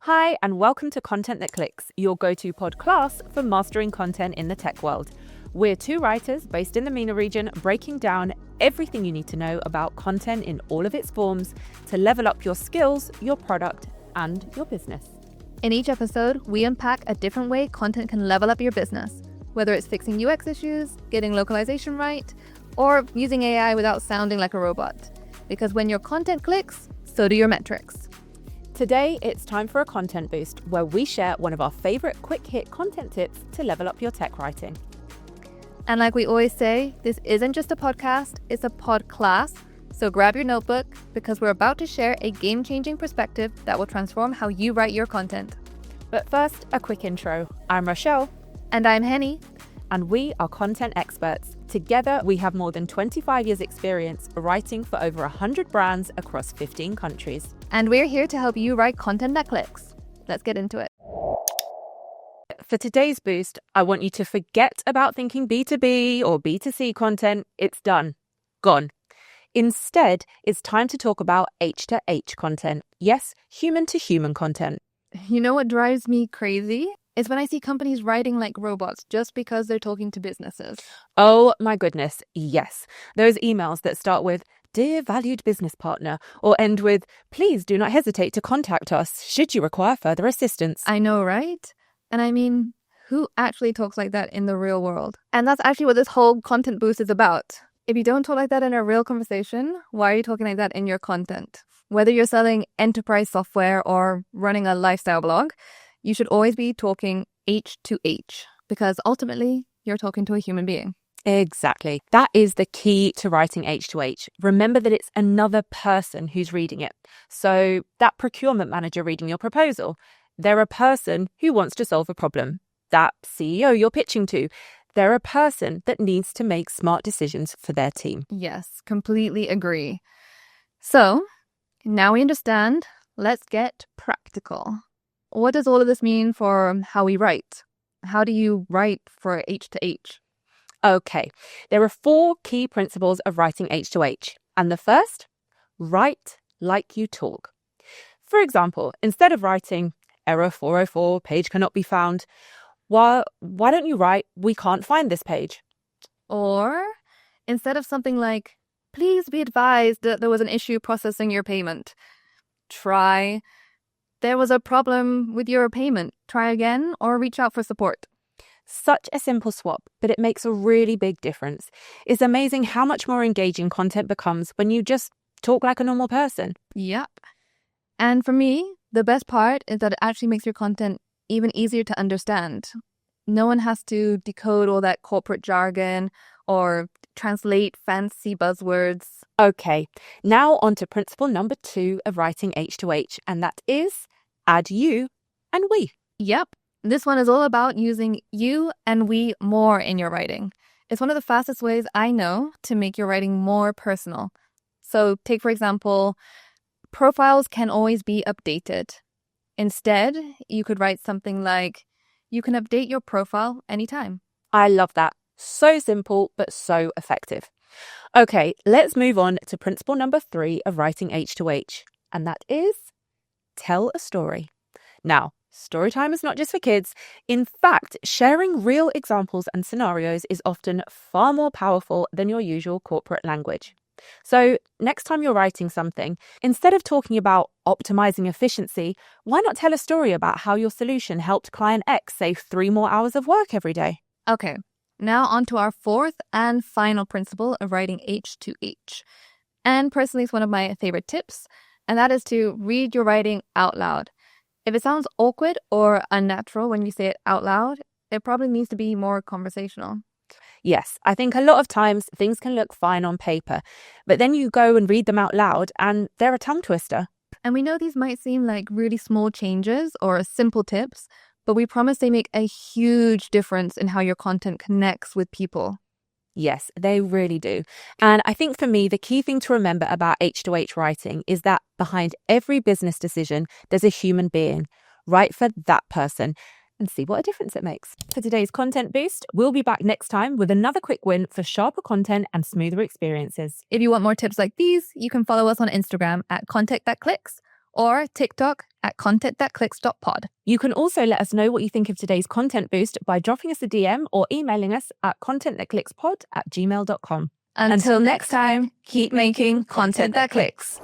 Hi, and welcome to Content That Clicks, your go-to pod class for mastering content in the tech world. We're two writers based in the MENA region, breaking down everything you need to know about content in all of its forms to level up your skills, your product, and your business. In each episode, we unpack a different way content can level up your business, whether it's fixing UX issues, getting localization right, or using AI without sounding like a robot. Because when your content clicks, so do your metrics. Today, it's time for a content boost where we share one of our favorite quick hit content tips to level up your tech writing. And like we always say, this isn't just a podcast, it's a pod class. So grab your notebook because we're about to share a game-changing perspective that will transform how you write your content. But first, a quick intro. I'm Rochelle. And I'm Hennie. And we are content experts. Together, we have more than 25 years experience writing for over 100 brands across 15 countries. And we're here to help you write content that clicks. Let's get into it. For today's boost, I want you to forget about thinking B2B or B2C content. It's done. Gone. Instead, it's time to talk about H2H content. Yes, human-to-human content. You know what drives me crazy? Is when I see companies writing like robots just because they're talking to businesses. Oh my goodness, yes. Those emails that start with, "Dear valued business partner," or end with, "Please do not hesitate to contact us should you require further assistance." I know, right? And I mean, who actually talks like that in the real world? And that's actually what this whole content boost is about. If you don't talk like that in a real conversation, why are you talking like that in your content? Whether you're selling enterprise software or running a lifestyle blog, you should always be talking H2H because ultimately you're talking to a human being. Exactly. That is the key to writing H2H. Remember that it's another person who's reading it. So that procurement manager reading your proposal, they're a person who wants to solve a problem. That CEO you're pitching to, they're a person that needs to make smart decisions for their team. Yes, completely agree. So now we understand. Let's get practical. What does all of this mean for how we write? How do you write for H2H? Okay, there are 4 key principles of writing H2H. And the first, write like you talk. For example, instead of writing error 404, page cannot be found, why don't you write, "We can't find this page"? Or instead of something like, "Please be advised that there was an issue processing your payment," try, "There was a problem with your payment. Try again or reach out for support." Such a simple swap, but it makes a really big difference. It's amazing how much more engaging content becomes when you just talk like a normal person. Yep. And for me, the best part is that it actually makes your content even easier to understand. No one has to decode all that corporate jargon or translate fancy buzzwords. Okay, now on to principle number 2 of writing H2H, and that is add you and we. Yep. This one is all about using you and we more in your writing. It's one of the fastest ways I know to make your writing more personal. So take, for example, profiles can always be updated. Instead, you could write something like, "You can update your profile anytime." I love that. So simple, but so effective. Okay, let's move on to principle number 3 of writing H2H, and that is tell a story. Now, story time is not just for kids. In fact, sharing real examples and scenarios is often far more powerful than your usual corporate language. So next time you're writing something, instead of talking about optimizing efficiency, why not tell a story about how your solution helped client X save 3 more hours of work every day? Okay, now on to our 4th and final principle of writing H2H. And personally, it's one of my favorite tips, and that is to read your writing out loud. If it sounds awkward or unnatural when you say it out loud, it probably needs to be more conversational. Yes, I think a lot of times things can look fine on paper, but then you go and read them out loud and they're a tongue twister. And we know these might seem like really small changes or simple tips, but we promise they make a huge difference in how your content connects with people. Yes, they really do. And I think for me, the key thing to remember about H2H writing is that behind every business decision, there's a human being, right for that person. and see what a difference it makes. For today's content boost, we'll be back next time with another quick win for sharper content and smoother experiences. If you want more tips like these, you can follow us on Instagram at content.clicks or TikTok at content.clicks.pod. You can also let us know what you think of today's content boost by dropping us a DM or emailing us at content@clickspod@gmail.com. Until next time, keep making content that clicks.